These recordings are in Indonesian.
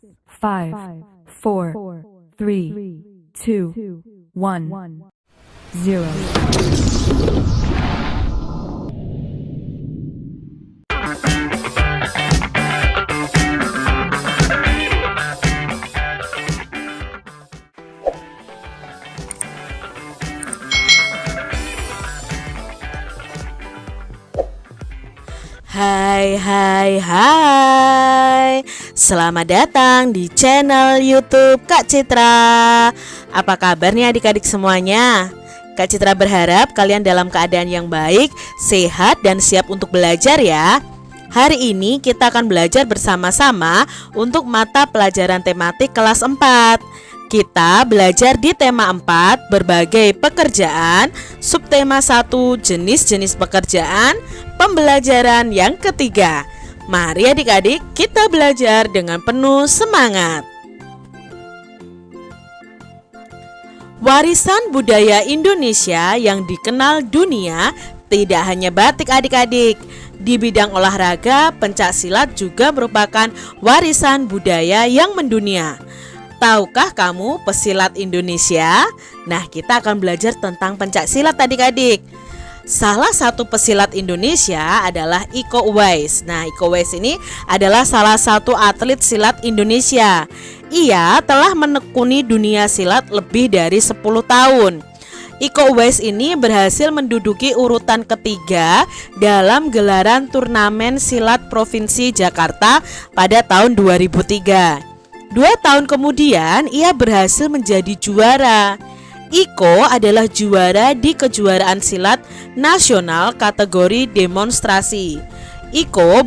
5, 4, 3, 2, 1, 0. Hai, selamat datang di channel YouTube Kak Citra. Apa kabarnya adik-adik semuanya? Kak Citra berharap kalian dalam keadaan yang baik, sehat, dan siap untuk belajar ya. Hari ini kita akan belajar bersama-sama untuk mata pelajaran tematik kelas 4. Kita belajar di tema 4, berbagai pekerjaan, subtema 1, jenis-jenis pekerjaan, pembelajaran yang ketiga. Mari adik-adik kita belajar dengan penuh semangat. Warisan budaya Indonesia yang dikenal dunia tidak hanya batik adik-adik. Di bidang olahraga, pencaksilat juga merupakan warisan budaya yang mendunia. Tahukah kamu pesilat Indonesia? Nah, kita akan belajar tentang pencaksilat adik-adik. Salah satu pesilat Indonesia adalah Iko Uwais. Nah, Iko Uwais ini adalah salah satu atlet silat Indonesia. Ia telah menekuni dunia silat lebih dari 10 tahun. Iko Uwais ini berhasil menduduki urutan ketiga dalam gelaran turnamen silat Provinsi Jakarta pada tahun 2003. 2 tahun kemudian ia berhasil menjadi juara. Iko adalah juara di kejuaraan silat nasional kategori demonstrasi. Iko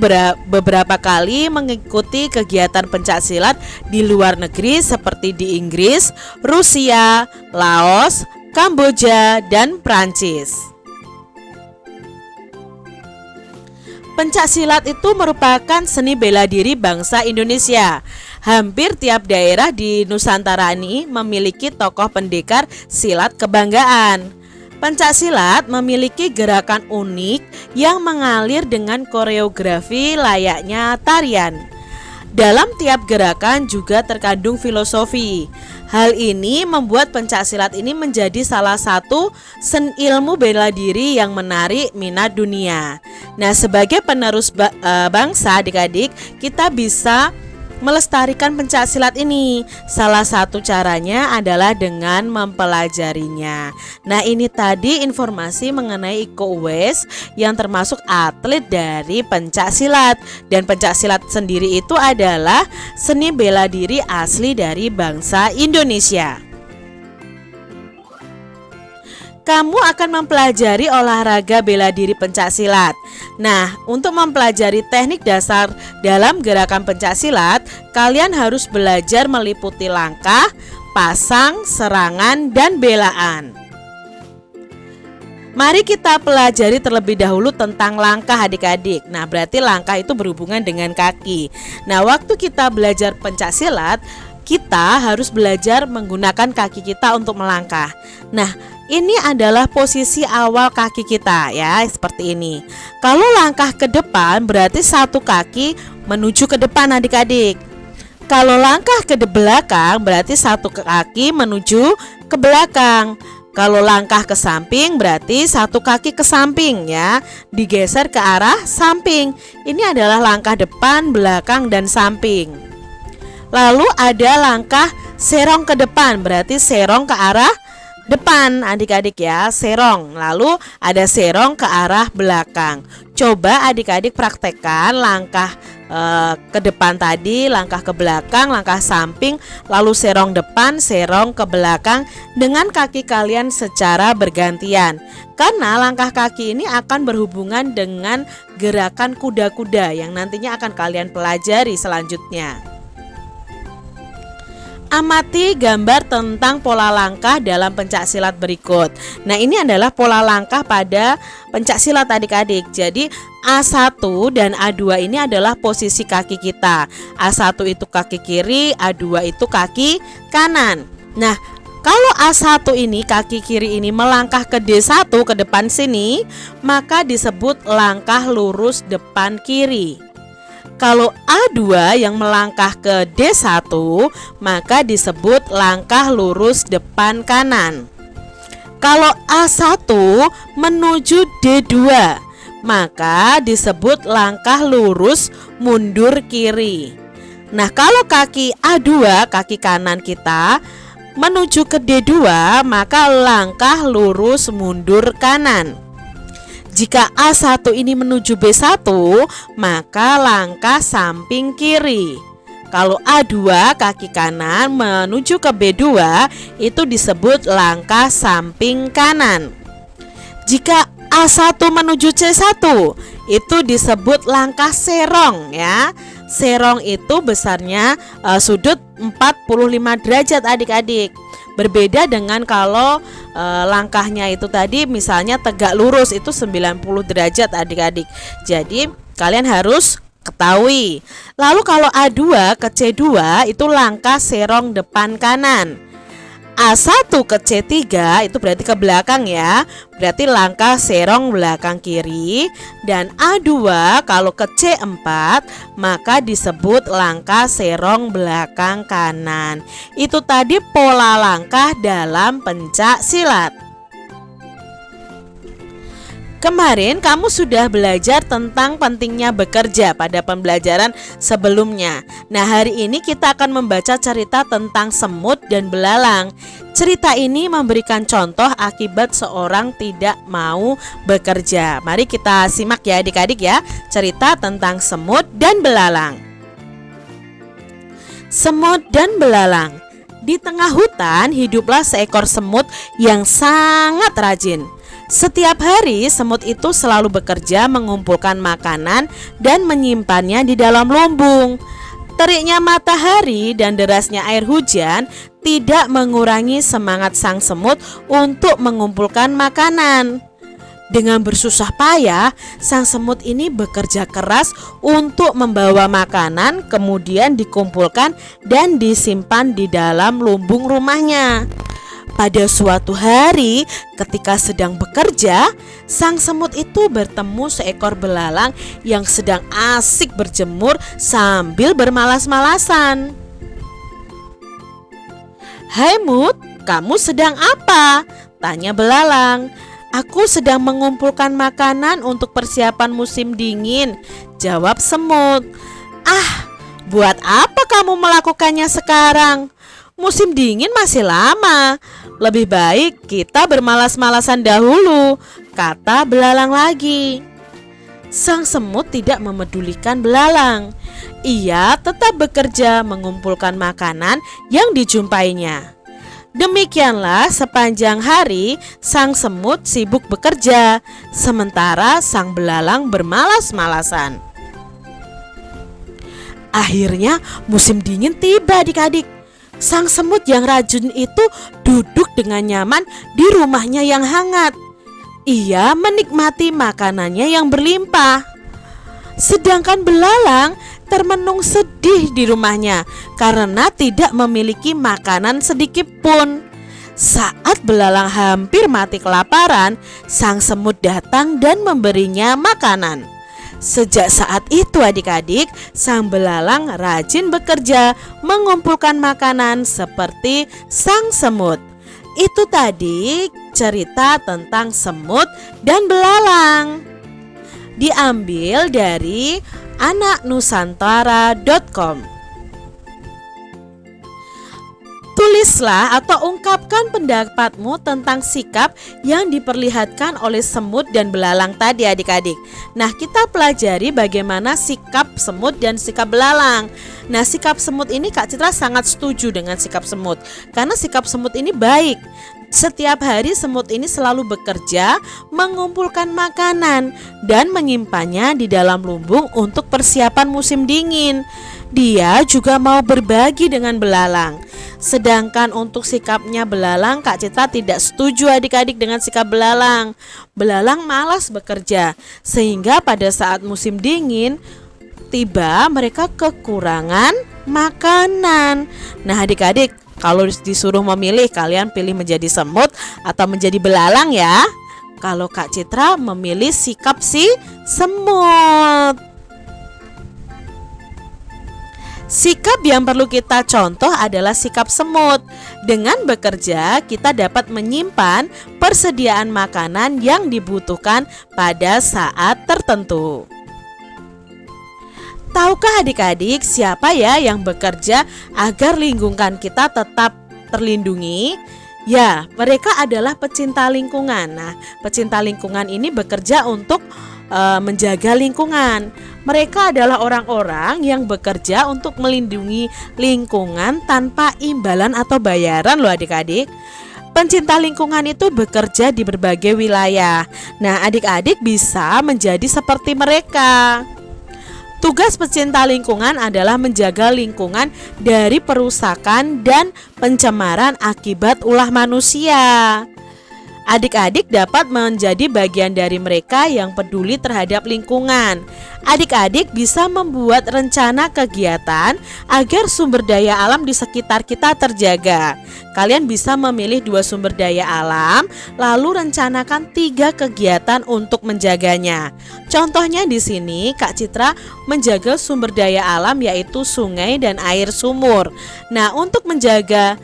beberapa kali mengikuti kegiatan pencaksilat di luar negeri seperti di Inggris, Rusia, Laos, Kamboja, dan Prancis. Pencaksilat itu merupakan seni bela diri bangsa Indonesia. Hampir tiap daerah di Nusantara ini memiliki tokoh pendekar silat kebanggaan. Pencaksilat memiliki gerakan unik yang mengalir dengan koreografi layaknya tarian. Dalam tiap gerakan juga terkandung filosofi. Hal ini membuat pencaksilat ini menjadi salah satu ilmu bela diri yang menarik minat dunia. Nah, sebagai penerus bangsa adik-adik, kita bisa melestarikan pencaksilat ini. Salah satu caranya adalah dengan mempelajarinya. Nah, ini tadi informasi mengenai Iko Uwais yang termasuk atlet dari pencaksilat. Dan pencaksilat sendiri itu adalah seni bela diri asli dari bangsa Indonesia. Kamu akan mempelajari olahraga bela diri pencaksilat. Nah, untuk mempelajari teknik dasar dalam gerakan pencaksilat, kalian harus belajar meliputi langkah, pasang, serangan, dan belaan. Mari kita pelajari terlebih dahulu tentang langkah adik-adik. Nah, berarti langkah itu berhubungan dengan kaki. Nah, waktu kita belajar pencaksilat, kita harus belajar menggunakan kaki kita untuk melangkah. Nah, ini adalah posisi awal kaki kita ya, seperti ini. Kalau langkah ke depan berarti satu kaki menuju ke depan adik-adik. Kalau langkah ke belakang berarti satu kaki menuju ke belakang. Kalau langkah ke samping berarti satu kaki ke samping ya, digeser ke arah samping. Ini adalah langkah depan, belakang, dan samping. Lalu ada langkah serong ke depan, berarti serong ke arah depan adik-adik ya, serong. Lalu ada serong ke arah belakang. Coba adik-adik praktekkan langkah ke depan tadi, langkah ke belakang, langkah samping, lalu serong depan, serong ke belakang dengan kaki kalian secara bergantian. Karena langkah kaki ini akan berhubungan dengan gerakan kuda-kuda yang nantinya akan kalian pelajari selanjutnya. Amati gambar tentang pola langkah dalam pencaksilat berikut. Nah, ini adalah pola langkah pada pencaksilat adik-adik. Jadi A1 dan A2 ini adalah posisi kaki kita. A1 itu kaki kiri, A2 itu kaki kanan. Nah, kalau A1 ini kaki kiri ini melangkah ke D1 ke depan sini, maka disebut langkah lurus depan kiri. Kalau A2 yang melangkah ke D1, maka disebut langkah lurus depan kanan. Kalau A1 menuju D2, maka disebut langkah lurus mundur kiri. Nah, kalau kaki A2, kaki kanan kita, menuju ke D2, maka langkah lurus mundur kanan. Jika A1 ini menuju B1, maka langkah samping kiri. Kalau A2 kaki kanan menuju ke B2, itu disebut langkah samping kanan. Jika A1 menuju C1, itu disebut langkah serong ya. Serong itu besarnya sudut 45 derajat adik-adik. Berbeda dengan kalau langkahnya itu tadi misalnya tegak lurus itu 90 derajat adik-adik. Jadi kalian harus ketahui. Lalu kalau A2 ke C2 itu langkah serong depan kanan. A1 ke C3 itu berarti ke belakang ya, berarti langkah serong belakang kiri. Dan A2 kalau ke C4 maka disebut langkah serong belakang kanan. Itu tadi pola langkah dalam pencak silat. Kemarin kamu sudah belajar tentang pentingnya bekerja pada pembelajaran sebelumnya. Nah, hari ini kita akan membaca cerita tentang semut dan belalang. Cerita ini memberikan contoh akibat seorang tidak mau bekerja. Mari kita simak ya adik-adik ya, cerita tentang semut dan belalang. Semut dan belalang. Di tengah hutan hiduplah seekor semut yang sangat rajin. Setiap hari semut itu selalu bekerja mengumpulkan makanan dan menyimpannya di dalam lumbung. Teriknya matahari dan derasnya air hujan tidak mengurangi semangat sang semut untuk mengumpulkan makanan. Dengan bersusah payah, sang semut ini bekerja keras untuk membawa makanan, kemudian dikumpulkan dan disimpan di dalam lumbung rumahnya. Pada suatu hari, ketika sedang bekerja, sang semut itu bertemu seekor belalang yang sedang asik berjemur sambil bermalas-malasan. "Hai Mut, kamu sedang apa?" tanya belalang. "Aku sedang mengumpulkan makanan untuk persiapan musim dingin," jawab semut. "Ah, buat apa kamu melakukannya sekarang? Musim dingin masih lama. Lebih baik kita bermalas-malasan dahulu," kata belalang lagi. Sang semut tidak memedulikan belalang. Ia tetap bekerja mengumpulkan makanan yang dijumpainya. Demikianlah sepanjang hari sang semut sibuk bekerja, sementara sang belalang bermalas-malasan. Akhirnya musim dingin tiba adik-adik. Sang semut yang rajin itu duduk dengan nyaman di rumahnya yang hangat. Ia menikmati makanannya yang berlimpah. Sedangkan belalang termenung sedih di rumahnya karena tidak memiliki makanan sedikit pun. Saat belalang hampir mati kelaparan, sang semut datang dan memberinya makanan. Sejak saat itu adik-adik, sang belalang rajin bekerja mengumpulkan makanan seperti sang semut. Itu tadi cerita tentang semut dan belalang. Diambil dari anaknusantara.com. Tulislah atau ungkapkan pendapatmu tentang sikap yang diperlihatkan oleh semut dan belalang tadi adik-adik. Nah, kita pelajari bagaimana sikap semut dan sikap belalang. Nah, sikap semut ini Kak Citra sangat setuju dengan sikap semut, karena sikap semut ini baik. Setiap hari semut ini selalu bekerja mengumpulkan makanan dan menyimpannya di dalam lumbung untuk persiapan musim dingin. Dia juga mau berbagi dengan belalang. Sedangkan untuk sikapnya belalang, Kak Citra tidak setuju adik-adik dengan sikap belalang. Belalang malas bekerja, sehingga pada saat musim dingin tiba mereka kekurangan makanan. Nah adik-adik, kalau disuruh memilih, kalian pilih menjadi semut atau menjadi belalang ya? Kalau Kak Citra memilih sikap si semut. Sikap yang perlu kita contoh adalah sikap semut. Dengan bekerja, kita dapat menyimpan persediaan makanan yang dibutuhkan pada saat tertentu. Tahukah adik-adik siapa ya yang bekerja agar lingkungan kita tetap terlindungi? Ya, mereka adalah pecinta lingkungan. Nah, pecinta lingkungan ini bekerja untuk menjaga lingkungan. Mereka adalah orang-orang yang bekerja untuk melindungi lingkungan tanpa imbalan atau bayaran loh adik-adik. Pencinta lingkungan itu bekerja di berbagai wilayah. Nah, adik-adik bisa menjadi seperti mereka. Tugas pecinta lingkungan adalah menjaga lingkungan dari perusakan dan pencemaran akibat ulah manusia. Adik-adik dapat menjadi bagian dari mereka yang peduli terhadap lingkungan. Adik-adik bisa membuat rencana kegiatan agar sumber daya alam di sekitar kita terjaga. Kalian bisa memilih 2 sumber daya alam, lalu rencanakan 3 kegiatan untuk menjaganya. Contohnya di sini Kak Citra menjaga sumber daya alam yaitu sungai dan air sumur. Nah, untuk menjaga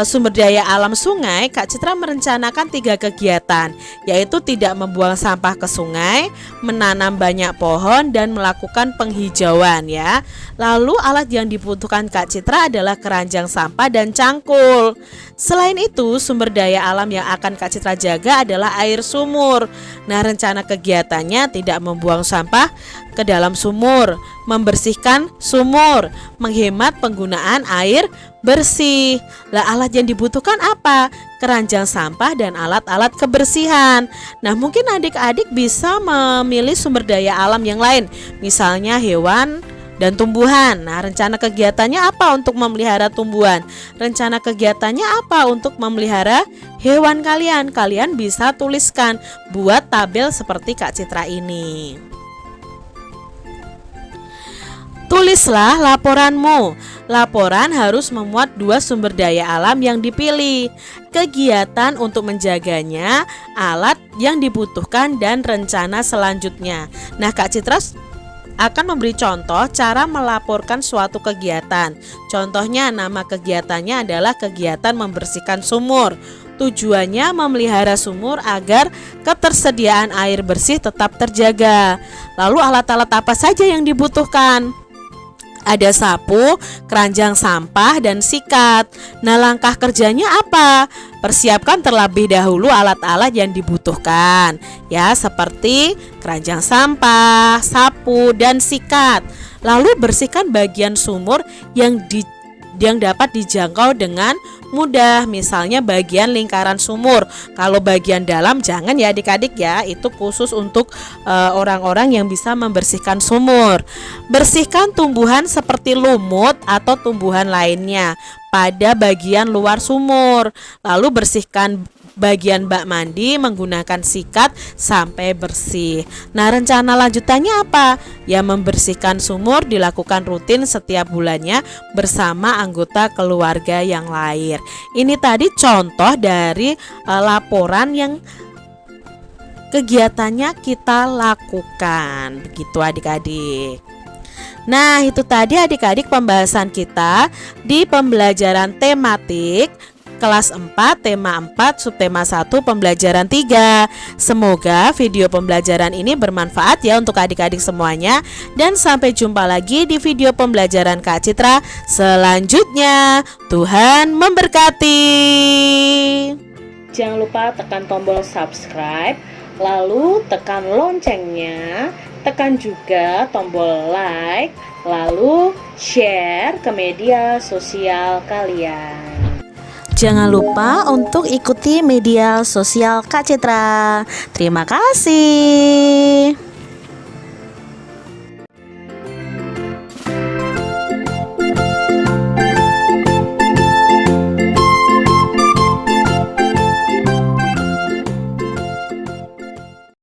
sumber daya alam sungai, Kak Citra merencanakan 3 kegiatan, yaitu tidak membuang sampah ke sungai, menanam banyak pohon, dan melakukan penghijauan ya. Lalu alat yang dibutuhkan Kak Citra adalah keranjang sampah dan cangkul. Selain itu, sumber daya alam yang akan Kak Citra jaga adalah air sumur. Nah, rencana kegiatannya tidak membuang sampah ke dalam sumur, membersihkan sumur, menghemat penggunaan air bersih. Lah, alat yang dibutuhkan apa? Keranjang sampah dan alat-alat kebersihan. Nah, mungkin adik-adik bisa memilih sumber daya alam yang lain, misalnya hewan dan tumbuhan. Nah, rencana kegiatannya apa untuk memelihara tumbuhan? Rencana kegiatannya apa untuk memelihara hewan kalian? Kalian bisa tuliskan, buat tabel seperti Kak Citra ini. Tulislah laporanmu. Laporan harus memuat 2 sumber daya alam yang dipilih, kegiatan untuk menjaganya, alat yang dibutuhkan, dan rencana selanjutnya. Nah, Kak Citra akan memberi contoh cara melaporkan suatu kegiatan. Contohnya, nama kegiatannya adalah kegiatan membersihkan sumur. Tujuannya memelihara sumur agar ketersediaan air bersih tetap terjaga. Lalu alat-alat apa saja yang dibutuhkan? Ada sapu, keranjang sampah, dan sikat. Nah, langkah kerjanya apa? Persiapkan terlebih dahulu alat-alat yang dibutuhkan, ya, seperti keranjang sampah, sapu, dan sikat. Lalu bersihkan bagian sumur yang dapat dijangkau dengan mudah, misalnya bagian lingkaran sumur. Kalau bagian dalam jangan ya adik-adik ya, itu khusus untuk orang-orang yang bisa membersihkan sumur. Bersihkan tumbuhan seperti lumut atau tumbuhan lainnya pada bagian luar sumur. Lalu bersihkan bagian bak mandi menggunakan sikat sampai bersih. Nah, rencana lanjutannya apa? Ya, membersihkan sumur dilakukan rutin setiap bulannya bersama anggota keluarga yang lain. Ini tadi contoh dari laporan yang kegiatannya kita lakukan. Begitu adik-adik. Nah, itu tadi adik-adik pembahasan kita di pembelajaran tematik kelas 4, tema 4, subtema 1, pembelajaran 3. Semoga video pembelajaran ini bermanfaat ya untuk adik-adik semuanya. Dan sampai jumpa lagi di video pembelajaran Kak Citra selanjutnya. Tuhan memberkati. Jangan lupa tekan tombol subscribe, lalu tekan loncengnya, tekan juga tombol like, lalu share ke media sosial kalian. Jangan lupa untuk ikuti media sosial Kak Citra. Terima kasih.